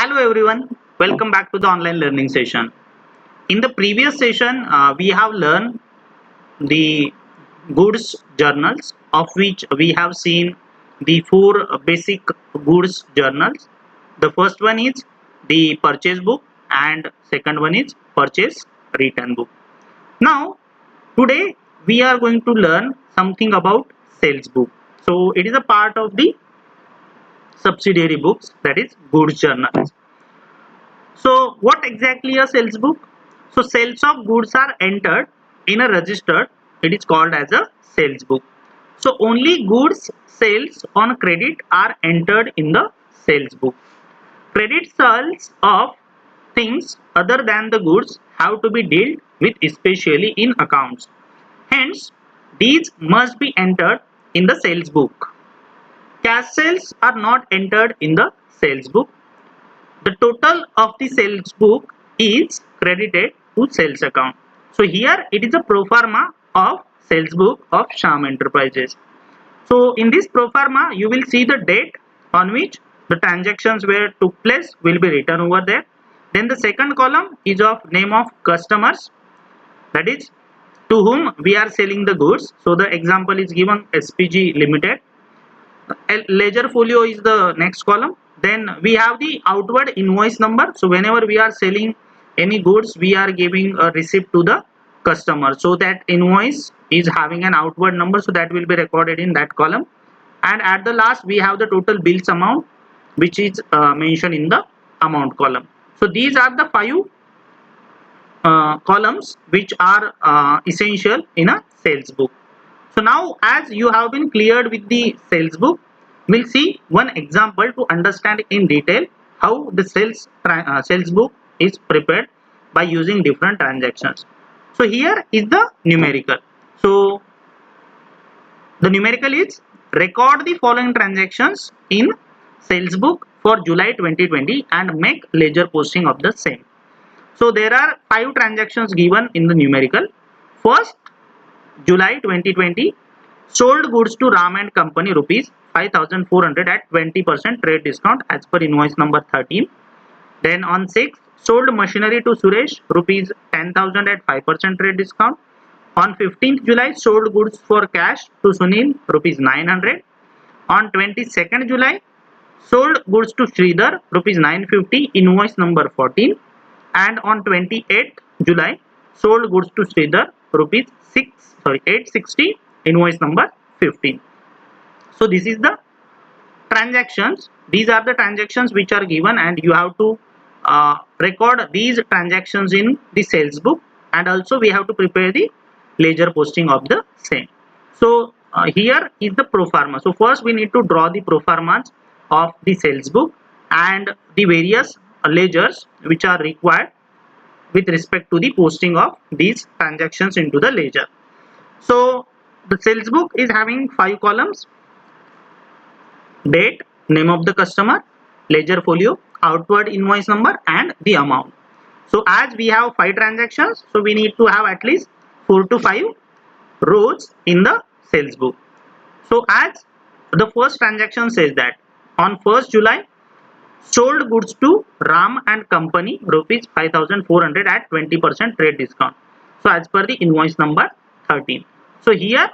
Hello everyone, welcome back to the online learning session. In the previous session, we have learned the goods journals, of which we have seen the four basic goods journals. The first one is the purchase book and second one is purchase return book. Now today we are going to learn something about sales book. So it is a part of the subsidiary books, that is goods journals. So what exactly a sales book? So sales of goods are entered in a register. It is called as a sales book. So only goods sales on credit are entered in the sales book. Credit sales of things other than the goods have to be dealt with especially in accounts. Hence, these must be entered in the sales book. Cash sales are not entered in the sales book. The total of the sales book is credited to sales account. So here it is a pro forma of sales book of Sham Enterprises. So in this pro forma you will see the date on which the transactions were took place will be written over there. Then the second column is of name of customers, that is to whom we are selling the goods. So the example is given SPG Limited. Ledger folio is the next column. Then we have the outward invoice number. So whenever we are selling any goods, we are giving a receipt to the customer, so that invoice is having an outward number, so that will be recorded in that column. And at the last we have the total bills amount, which is mentioned in the amount column. So these are the five columns which are essential in a sales book. So now as you have been cleared with the sales book, we'll see one example to understand in detail how the sales book is prepared by using different transactions. So here is the numerical. So the numerical is record the following transactions in sales book for July 2020 and make ledger posting of the same. So there are 5 transactions given in the numerical. First, July 2020, sold goods to Ram and Company rupees 5400 at 20% trade discount as per invoice number 13. Then on 6th, sold machinery to Suresh rupees 10,000 at 5% trade discount. On 15th July, sold goods for cash to Sunil rupees 900. On 22nd July, sold goods to Sridhar rupees 950 invoice number 14. And on 28th July, sold goods to Sridhar rupees 860 invoice number 15. So this is the transactions. These are the transactions which are given, and you have to record these transactions in the sales book, and also we have to prepare the ledger posting of the same. So here is the pro forma. So first we need to draw the pro formas of the sales book and the various ledgers which are required with respect to the posting of these transactions into the ledger. So the sales book is having 5 columns: date, name of the customer, ledger folio, outward invoice number, and the amount. So as we have 5 transactions, so we need to have at least 4 to 5 rows in the sales book. So as the first transaction says that on 1st July, sold goods to Ram and Company rupees 5400 at 20% trade discount. So as per the invoice number 13. So here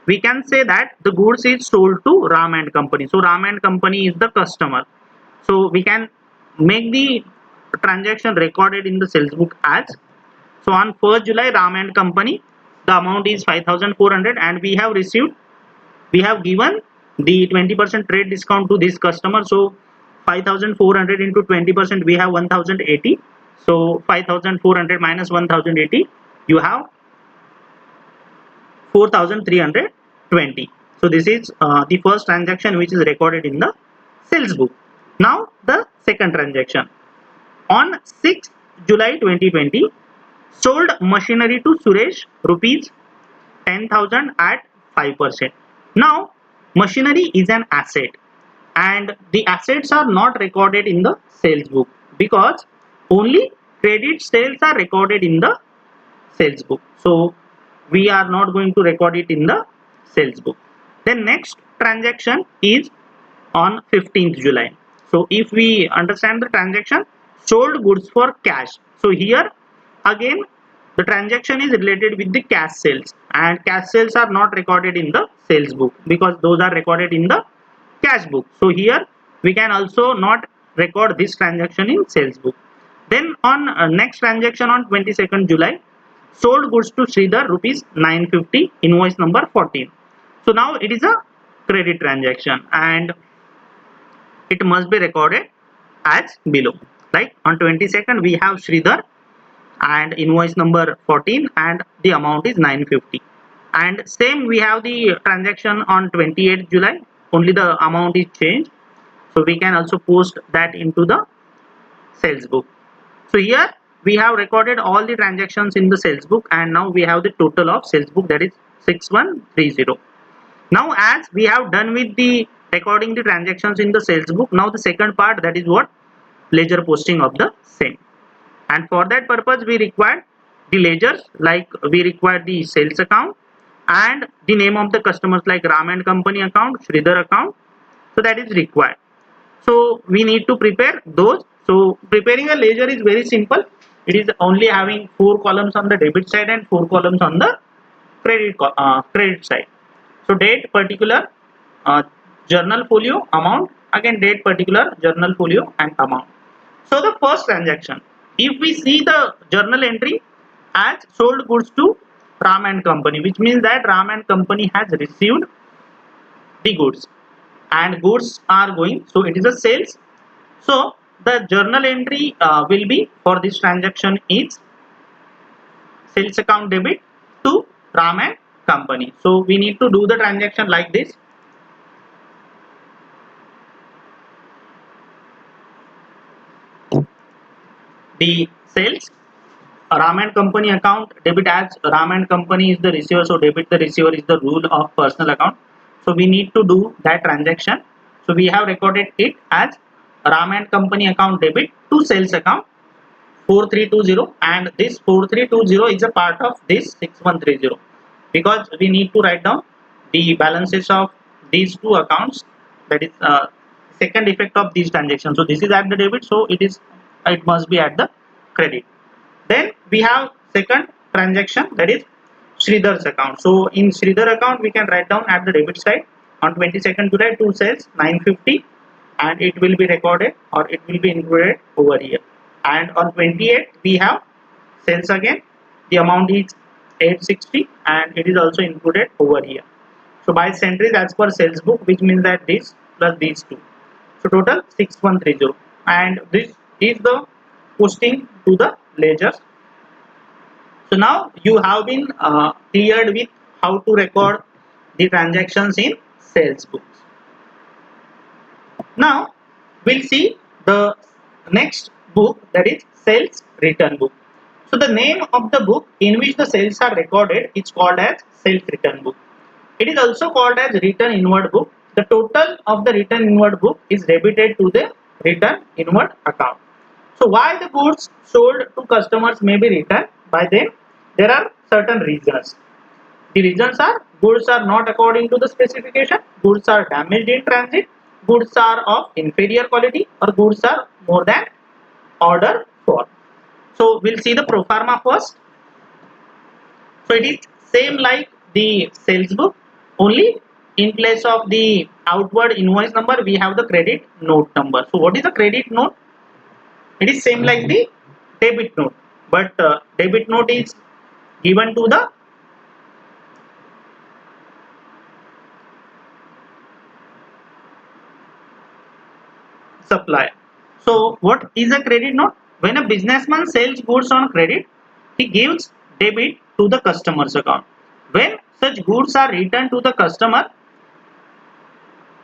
we can say that the goods is sold to Ram and Company. So Ram and Company is the customer. So we can make the transaction recorded in the sales book as, so on 1st July, Ram and Company, the amount is 5400 and we have given the 20% trade discount to this customer. So 5400 into 20%, we have 1080. So 5400 minus 1080, you have 4320. So this is the first transaction which is recorded in the sales book. Now the second transaction. On 6th July 2020, sold machinery to Suresh rupees 10,000 at 5%. Now machinery is an asset and the assets are not recorded in the sales book because only credit sales are recorded in the sales book. So we are not going to record it in the sales book. Then next transaction is on 15th July. So if we understand the transaction, sold goods for cash. So here again the transaction is related with the cash sales, and cash sales are not recorded in the sales book because those are recorded in the cash book. So here we can also not record this transaction in sales book. Then on next transaction on 22nd July, sold goods to Sridhar rupees 950, invoice number 14. So now it is a credit transaction and it must be recorded as below. Like on 22nd we have Sridhar and invoice number 14 and the amount is 950. And same we have the transaction on 28th July, only the amount is changed. So we can also post that into the sales book. So here we have recorded all the transactions in the sales book and now we have the total of sales book, that is 6130. Now as we have done with the recording the transactions in the sales book, now the second part, that is what, ledger posting of the same. And for that purpose we require the ledgers, like we require the sales account and the name of the customers like Ram and Company account, Sridhar account. So that is required. So we need to prepare those. So preparing a ledger is very simple. It is only having 4 columns on the debit side and 4 columns on the credit side. So date, particular, uh, journal folio, amount, again date, particular, journal folio and amount. So the first transaction, if we see the journal entry as sold goods to Ram and Company, which means that Ram and Company has received the goods and goods are going, so it is a sales. So the journal entry will be for this transaction is sales account debit to Ram and Company. So we need to do the transaction like this. The sales Ram and Company account debit, as Ram and Company is the receiver, so debit the receiver is the rule of personal account. So we need to do that transaction. So we have recorded it as Ram and Company account debit to sales account 4320, and this 4320 is a part of this 6130 because we need to write down the balances of these two accounts, that is second effect of these transactions. So this is at the debit, so it must be at the credit. Then we have second transaction, that is Sridhar's account. So in Sridhar account we can write down at the debit side on 22nd July to sales 950 and it will be recorded or it will be included over here. And on 28th we have sales again, the amount is 860 and it is also included over here. So by centuries as per sales book, which means that this plus these two, so total 6130, and this is the posting to the ledgers. So now you have been cleared with how to record the transactions in sales books. Now we'll see the next book, that is sales return book. So the name of the book in which the sales are recorded is called as sales return book. It is also called as return inward book. The total of the return inward book is debited to the return inward account. So why the goods sold to customers may be returned by them? There are certain reasons. The reasons are: goods are not according to the specification, goods are damaged in transit, goods are of inferior quality, or goods are more than order for. So we'll see the pro forma first. So it is same like the sales book, only in place of the outward invoice number we have the credit note number. So what is the credit note? It is same like the debit note, but debit note is given to the supplier. So what is a credit note? When a businessman sells goods on credit, he gives debit to the customer's account. When such goods are returned to the customer,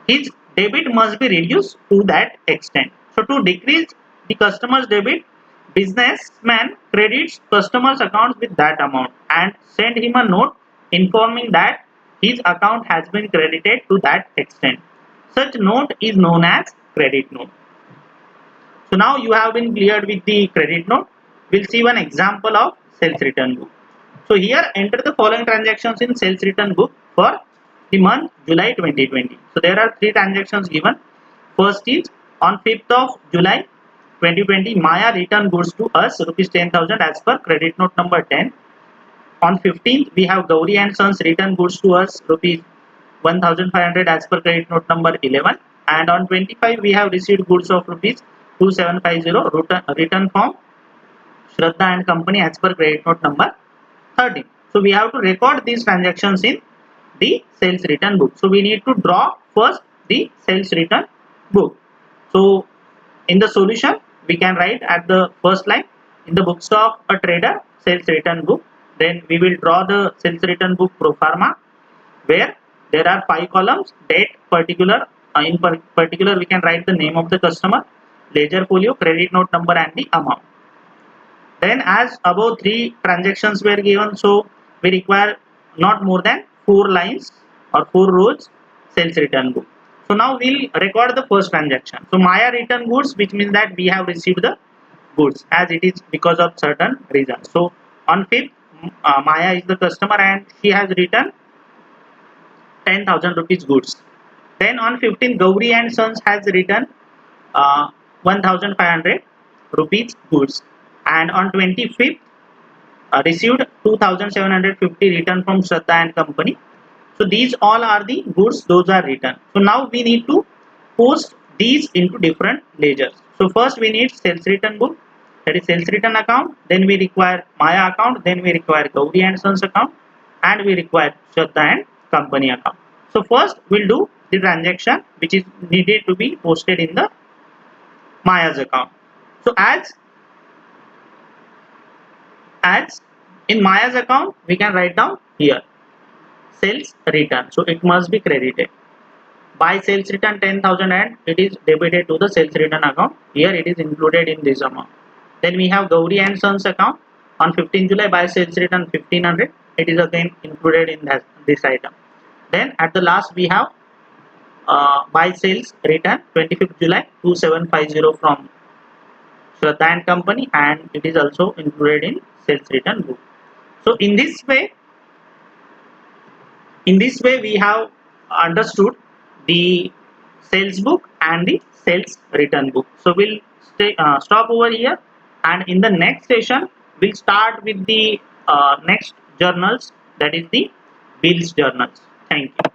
his debit must be reduced to that extent. So to decrease the customer's debit, businessman credits customer's account with that amount and send him a note informing that his account has been credited to that extent. Such note is known as credit note. So now you have been cleared with the credit note. We'll see one example of sales return book. So here enter the following transactions in sales return book for the month July 2020. So there are three transactions given. First is On 5th of July 2020, Maya returned goods to us rupees 10,000 as per credit note number 10. On 15th, we have Gauri and Sons return goods to us rupees 1,500 as per credit note number 11. And on 25, we have received goods of rupees 2750 return from Shraddha and Company as per credit note number 13. So we have to record these transactions in the sales return book. So we need to draw first the sales return book. So in the solution, we can write at the first line, in the books of a trader, sales return book. Then we will draw the sales return book pro forma, where there are 5 columns: date, particular. In particular, we can write the name of the customer, ledger folio, credit note number, and the amount. Then, as above 3 transactions were given, so we require not more than 4 lines or 4 rows sales return book. So now we'll record the first transaction. So Maya return goods, which means that we have received the goods as it is because of certain reasons. So on 5th, Maya is the customer and she has returned 10,000 rupees goods. Then on 15th, Gauri and Sons has returned 1,500 rupees goods. And on 25th, received 2,750 return from Shraddha and Company. So these all are the goods, those are returned. So now we need to post these into different ledgers. So first we need sales return book, that is sales return account. Then we require Maya account. Then we require Gauri and Sons account, and we require Shraddha and Company account. So first we'll do the transaction which is needed to be posted in the Maya's account. So as in Maya's account, we can write down here sales return. So it must be credited. By sales return 10,000 and it is debited to the sales return account. Here it is included in this amount. Then we have Gauri and Sons account. On 15 July by sales return 1500. It is again included in this item. Then at the last we have by sales return 25th July 2750 from Shraddha and Company, and it is also included in sales return book. So in this way we have understood the sales book and the sales return book. So we'll stop over here, and in the next session we'll start with the next journals, that is the bills journals. Thank you.